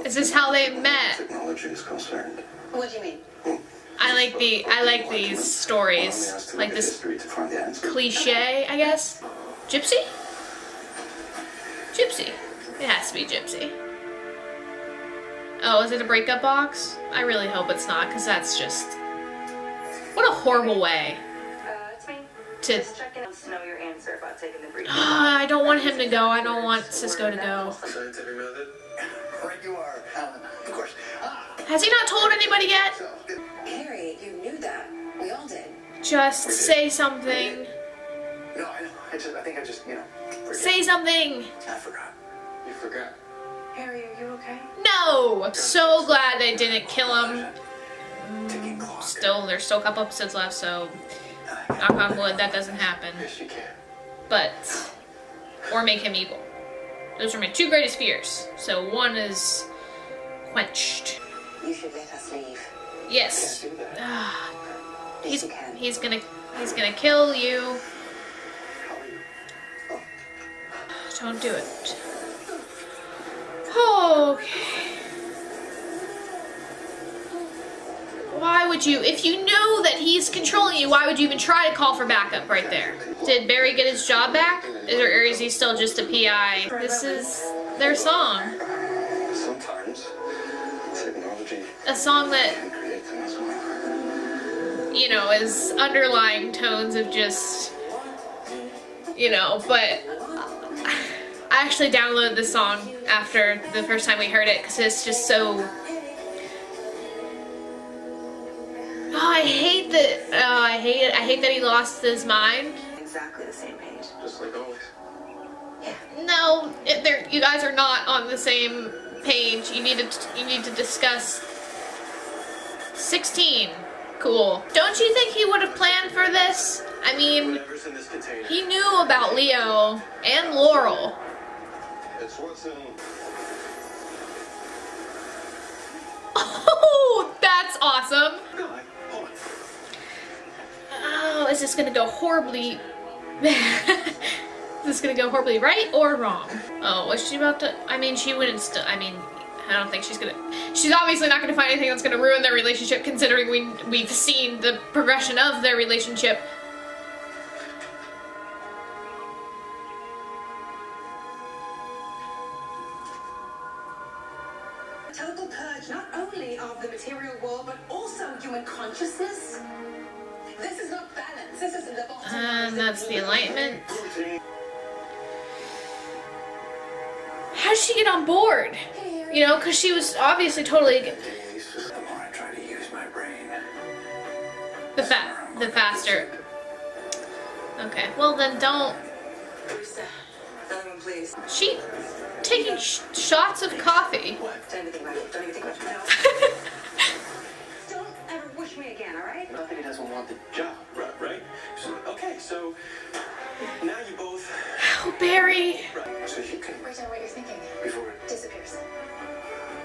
Is this how they met? Technology is concerned. What do you mean? I like these stories. Like this cliche, I guess. Gypsy? Gypsy. It has to be Gypsy. Oh, is it a breakup box? I really hope it's not, because that's just... What a horrible way. It's me. To... Just checking to know your answer about taking the brief. I don't want him to go. I don't want Cisco to go. Scientific method? Right you are, Alan. Of course. Has he not told anybody yet? Harry, you knew that. We all did. Just say something. No, I know. I think I just, you know, forget. Say something. I forgot. You forgot. Harry, are you okay? No! So glad they didn't kill him. Ticking clock. Still, there's still a couple episodes left, so knock on wood, that doesn't happen. Yes, you can. But, or make him evil. Those are my two greatest fears. So one is quenched. You should let us leave. Yes. Can't do that. He's gonna kill you. How are you? Don't do it. Okay. Why would you, if you knew that he's controlling you, why would you even try to call for backup right there? Did Barry get his job back? Or is he still just a PI? This is their song. Sometimes technology A song that, can create things well. you know, is underlying tones of just, you know, but I actually downloaded this song after the first time we heard it because it's just so... Oh, I hate that. Oh, I hate it. I hate that he lost his mind. Exactly the same page. Just like always. No, you guys are not on the same page. You need to discuss 16. Cool. Don't you think he would have planned for this? I mean, Whatever's in this container. he knew about Leo and Laurel. It's what's in. Oh, that's awesome. No, hold on. Oh, is this gonna go horribly? Is this gonna go horribly right or wrong? Oh, was she about to? I mean, she wouldn't still. I mean, I don't think she's gonna. She's obviously not gonna find anything that's gonna ruin their relationship, considering we've seen the progression of their relationship. Total purge not only of the material world but also human consciousness. This is not balance. This is the bottom. And that's the Enlightenment. How did she get on board? You know, because she was obviously totally... The more I try to use my brain, The faster. Okay, well then don't... Lisa, another one, please. She... taking shots of coffee. Don't even think about it. Don't even think about it. No. Don't ever wish me again, all right? not that he doesn't want the job, right? So, okay, so now you both. Oh, Barry. Right, so you can Write down what you're thinking. before it Disappears.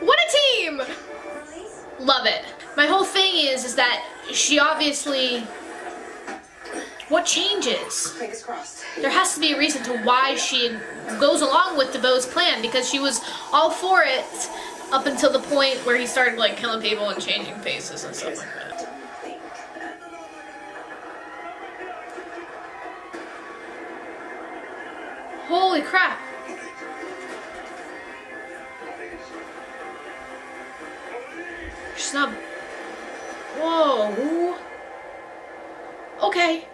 What a team! Release? Love it. My whole thing is that she obviously... What changes? Fingers crossed. There has to be a reason to why she goes along with DeVoe's plan, because she was all for it up until the point where he started like killing people and changing faces and stuff like that. Don't think that. Holy crap. She's not... Whoa. Okay.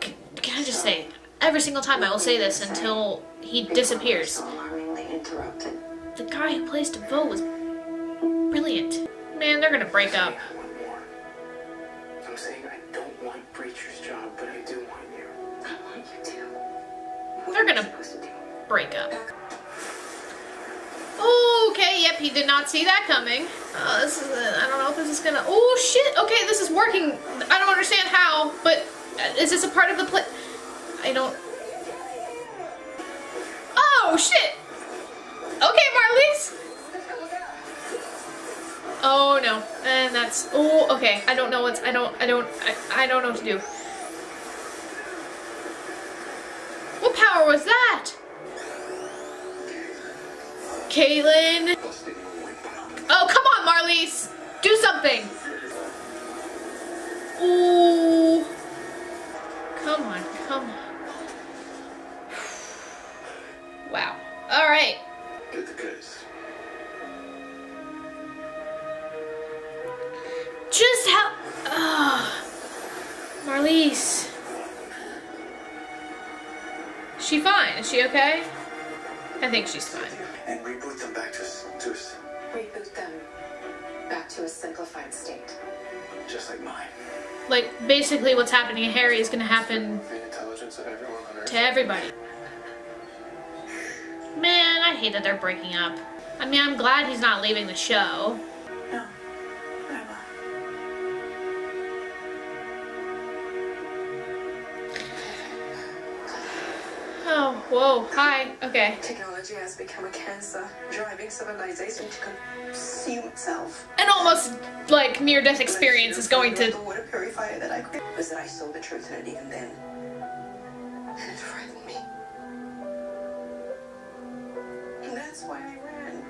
Can I just say, every single time I will say this until he disappears. Alarmingly interrupted. The guy who plays DeVoe was brilliant. Man, they're gonna break up. one more. I'm saying I don't want Preacher's job, but I do want you. I want you to. They're gonna Supposed to do. break up. Okay, yep, he did not see that coming. This is I don't know if this is gonna... Oh, shit! Okay, this is working. I don't understand how, but is this a part of the play? I don't... Oh, shit! Okay, Marlies! Oh, no. And that's... Oh, okay. I don't know what's... I don't know what to do. What power was that? Caitlin. Busted your wing. on, Marlies! Do something! Ooh. Come on, come on. Wow. Alright. Get the case. Just how... Marlies. Is she fine? Is she okay? I think she's fine. And reboot them back to Reboot them back to a simplified state. just like mine. Like, basically what's happening to Harry is gonna happen The intelligence of everyone on Earth. to everybody. Man, I hate that they're breaking up. I mean, I'm glad he's not leaving the show. No, I will. Oh, whoa, hi, okay. Technology has become a cancer, driving civilization to consume itself. An almost, like, near-death experience is going to... The water purifier that I created was that I saw the truth in it even then. And it frightened me. And that's why I ran.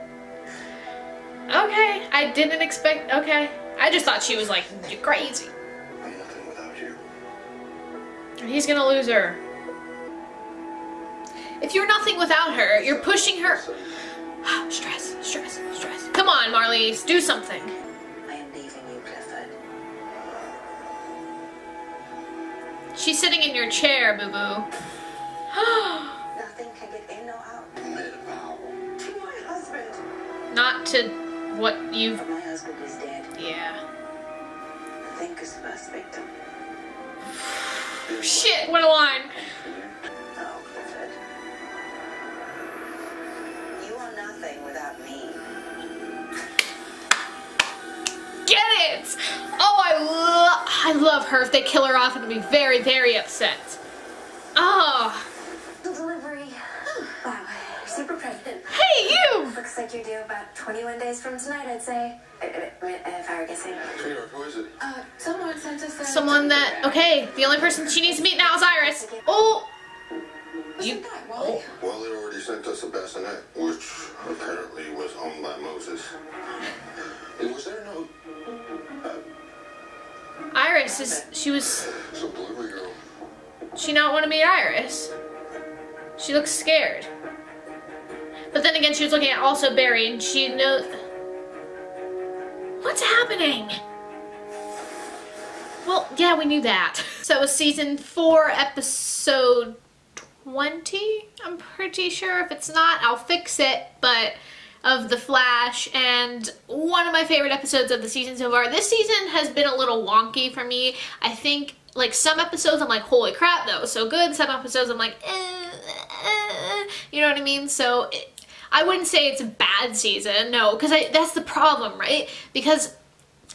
Okay, I didn't expect... Okay. I just thought she was, like, crazy. I'm nothing without you. He's gonna lose her. If you're nothing without her, you're pushing her... Stress, stress, stress. Come on, Marlies, do something. I am leaving you, Clifford. She's sitting in your chair, boo-boo. Nothing can get in or out. Mid-vow. To my husband. Not to what you've... But my husband is dead. Yeah. Think is the first victim. Shit, what a line. Oh, Clifford. You are nothing without me. Get it! Oh, I love her. If they kill her off, I'm gonna be very, very upset. Oh. Delivery. Wow, super pregnant. Hey, you! Looks like you're due about 21 days from tonight, I'd say. If I were guessing. Sweetheart, who is it? Someone sent us a... Someone that... Okay, the only person she needs to meet now is Iris. Oh! Wasn't that Wally? Well, they already sent us a bassinet, which apparently was owned by Moses. And was there no Iris is... She was... some delivery girl? She not want to meet Iris. She looks scared. But then again, she was looking at also Barry, and she knows... What's happening? Well, yeah, we knew that. So it was season 4, episode 20, I'm pretty sure. If it's not, I'll fix it, but of The Flash, and one of my favorite episodes of the season so far. This season has been a little wonky for me. I think, like, some episodes I'm like, holy crap, that was so good. Some episodes I'm like, you know what I mean? So I wouldn't say it's a bad season, no, because that's the problem, right? Because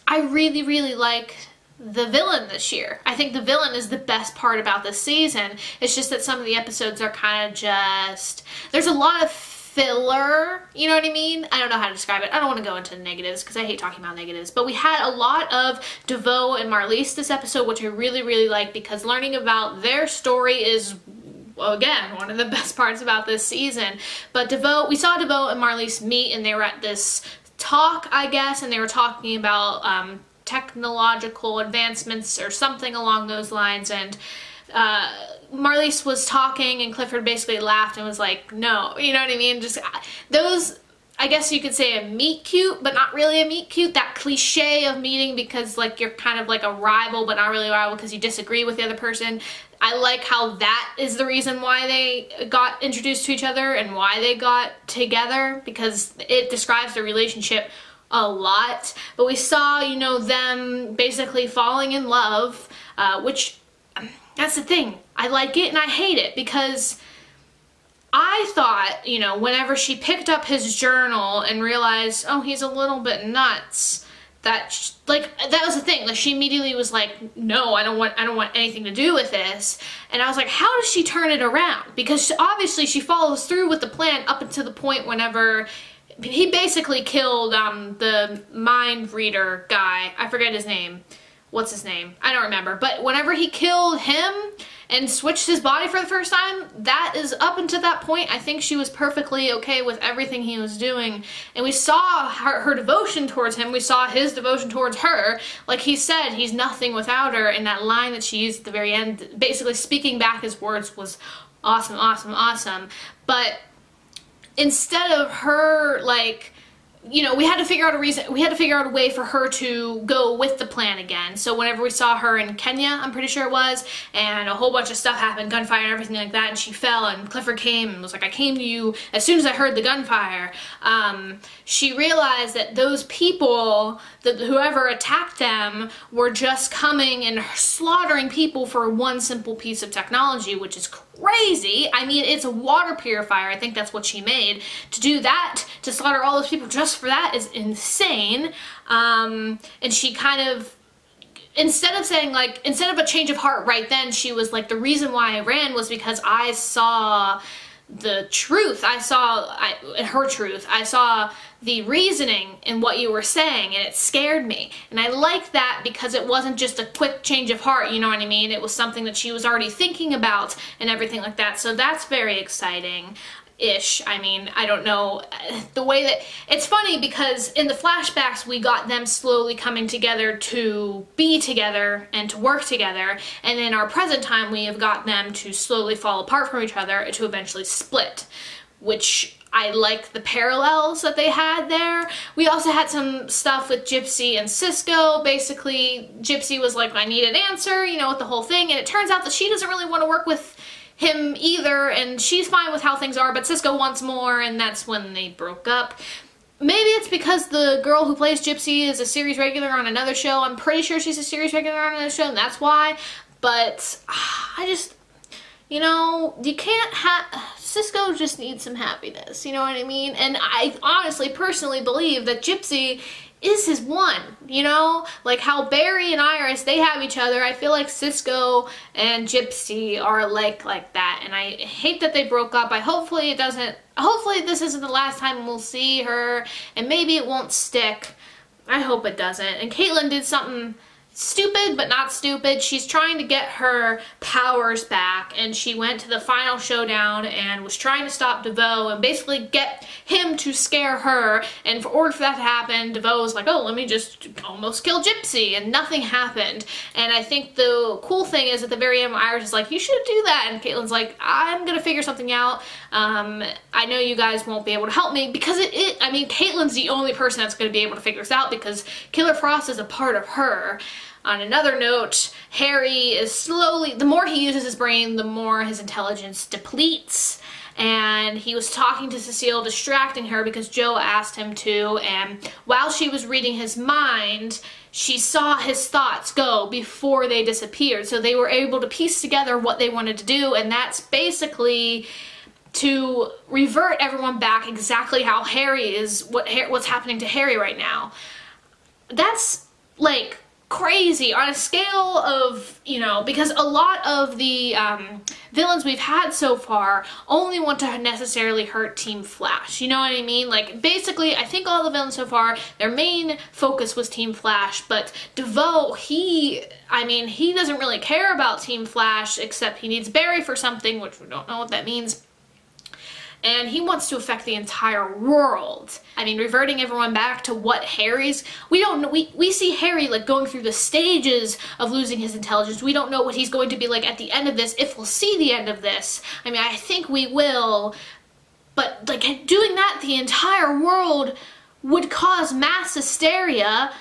I really, really like the villain this year. I think the villain is the best part about this season. It's just that some of the episodes are kind of just... There's a lot of filler, you know what I mean? I don't know how to describe it. I don't want to go into negatives because I hate talking about negatives, but we had a lot of DeVoe and Marlies this episode, which I really, really like, because learning about their story is, well, again, one of the best parts about this season. But DeVoe, we saw DeVoe and Marlies meet, and they were at this talk, I guess, and they were talking about technological advancements or something along those lines, and Marlies was talking and Clifford basically laughed and was like, no, you know what I mean? Just those, I guess you could say a meet cute, but not really a meet cute. That cliche of meeting because, like, you're kind of like a rival, but not really a rival because you disagree with the other person. I like how that is the reason why they got introduced to each other and why they got together, because it describes their relationship a lot. But we saw, you know, them basically falling in love, which... That's the thing. I like it and I hate it, because I thought, you know, whenever she picked up his journal and realized, oh, he's a little bit nuts, that, like, that was the thing. Like, she immediately was like, no, I don't want anything to do with this. And I was like, how does she turn it around? Because obviously she follows through with the plan up until the point whenever he basically killed the mind reader guy. I forget his name. What's his name? I don't remember. But whenever he killed him, and switched his body for the first time, that is, up until that point, I think she was perfectly okay with everything he was doing. And we saw her devotion towards him. We saw his devotion towards her. Like he said, he's nothing without her. And that line that she used at the very end, basically speaking back his words, was awesome, awesome, awesome. But instead of her, like, you know, we had to figure out a way for her to go with the plan again. So whenever we saw her in Kenya, I'm pretty sure it was, and a whole bunch of stuff happened, gunfire and everything like that, and she fell, and Clifford came and was like, I came to you as soon as I heard the gunfire. She realized that those people, that whoever attacked them, were just coming and slaughtering people for one simple piece of technology, which is crazy. I mean, it's a water purifier. I think that's what she made. To do that, to slaughter all those people just for that, is insane. And she kind of, instead of a change of heart right then, she was like, the reason why I ran was because I saw the truth. I saw her truth. I saw the reasoning in what you were saying, and it scared me. And I like that because it wasn't just a quick change of heart, you know what I mean? It was something that she was already thinking about and everything like that. So that's very exciting-ish. I mean, I don't know. The way that... It's funny because in the flashbacks, we got them slowly coming together to be together and to work together. And in our present time, we have got them to slowly fall apart from each other to eventually split, which... I like the parallels that they had there. We also had some stuff with Gypsy and Cisco. Basically, Gypsy was like, I need an answer, you know, with the whole thing. And it turns out that she doesn't really want to work with him either, and she's fine with how things are, but Cisco wants more, and that's when they broke up. Maybe it's because the girl who plays Gypsy is a series regular on another show. I'm pretty sure she's a series regular on another show, and that's why. But I just... You know, you can't have... Cisco just needs some happiness, you know what I mean? And I honestly, personally believe that Gypsy is his one, you know? Like how Barry and Iris, they have each other. I feel like Cisco and Gypsy are like that. And I hate that they broke up. Hopefully this isn't the last time we'll see her. And maybe it won't stick. I hope it doesn't. And Caitlin did something... stupid, but not stupid. She's trying to get her powers back, and she went to the final showdown and was trying to stop DeVoe and basically get him to scare her. And for order for that to happen, DeVoe was like, oh, let me just almost kill Gypsy, and nothing happened. And I think the cool thing is at the very end, Iris is like, you should do that, and Caitlin's like, I'm gonna figure something out. I know you guys won't be able to help me, because I mean, Caitlin's the only person that's gonna be able to figure this out, because Killer Frost is a part of her. On another note, Harry is slowly, the more he uses his brain, the more his intelligence depletes. And he was talking to Cecile, distracting her because Joe asked him to, and while she was reading his mind, she saw his thoughts go before they disappeared. So they were able to piece together what they wanted to do, and that's basically to revert everyone back exactly how Harry is, what's happening to Harry right now. That's, like... crazy on a scale of, you know, because a lot of the villains we've had so far only want to necessarily hurt Team Flash, you know what I mean? Like, basically, I think all the villains so far, their main focus was Team Flash, but DeVoe, I mean, he doesn't really care about Team Flash, except he needs Barry for something, which we don't know what that means. And he wants to affect the entire world. I mean, reverting everyone back to what Harry's... We don't know... We see Harry, like, going through the stages of losing his intelligence. We don't know what he's going to be like at the end of this, if we'll see the end of this. I mean, I think we will. But, like, doing that, the entire world would cause mass hysteria.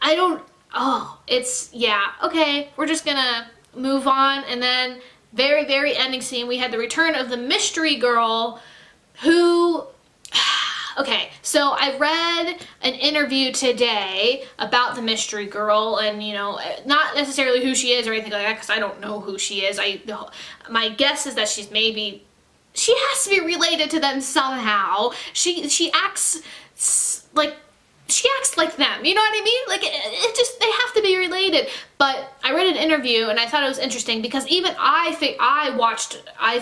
I don't... Oh, it's... Yeah, okay. We're just gonna move on. And then, very, very ending scene, we had the return of the mystery girl... who, okay, so I read an interview today about the mystery girl, and, you know, not necessarily who she is or anything like that, because I don't know who she is. My guess is that she has to be related to them somehow. She acts like them, you know what I mean? Like, they have to be related. But I read an interview and I thought it was interesting because even I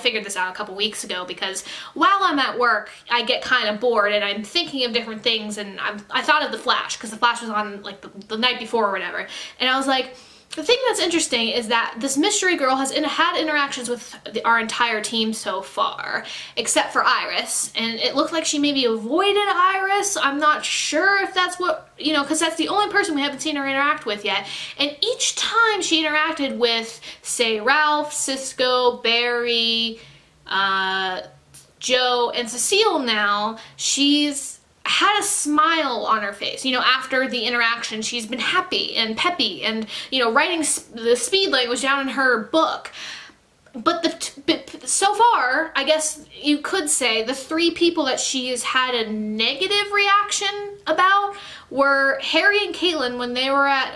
figured this out a couple weeks ago, because while I'm at work, I get kind of bored and I'm thinking of different things, and I thought of The Flash, because The Flash was on, like, the night before or whatever. And I was like, The thing that's interesting is that this mystery girl has had interactions with our entire team so far, except for Iris, and it looked like she maybe avoided Iris. I'm not sure if that's what, you know, because that's the only person we haven't seen her interact with yet. And each time she interacted with, say, Ralph, Cisco, Barry, Joe, and Cecile now, she's had a smile on her face. You know, after the interaction, she's been happy and peppy and, you know, writing the speed language down in her book. But so far, I guess you could say the 3 people that she has had a negative reaction about were Harry and Caitlin when they were at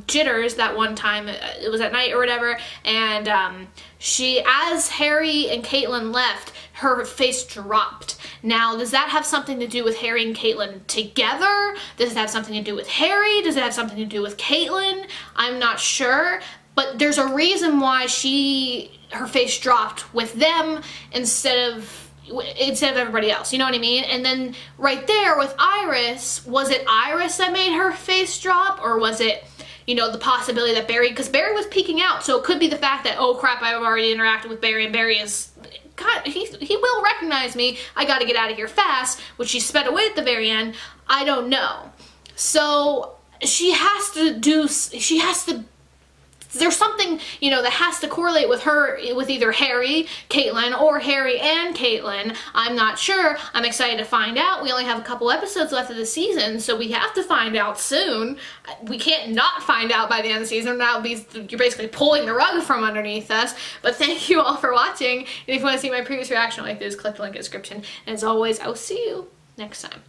Jitters that one time. It was at night or whatever, and as Harry and Caitlin left, her face dropped. Now, does that have something to do with Harry and Caitlin together? Does it have something to do with Harry? Does it have something to do with Caitlin? I'm not sure, but there's a reason why her face dropped with them instead of everybody else, you know what I mean? And then right there with Iris, was it Iris that made her face drop, or was it, you know, the possibility that Barry, because Barry was peeking out, so it could be the fact that, oh crap, I've already interacted with Barry, and Barry is, God, he will recognize me, I gotta get out of here fast, which she sped away at the very end. I don't know. So she has to there's something, you know, that has to correlate with her, with either Harry, Caitlin, or Harry and Caitlin. I'm not sure. I'm excited to find out. We only have a couple episodes left of the season, so we have to find out soon. We can't not find out by the end of the season. You're basically pulling the rug from underneath us. But thank you all for watching. And if you want to see my previous reaction like this, click the link in the description. And as always, I'll see you next time.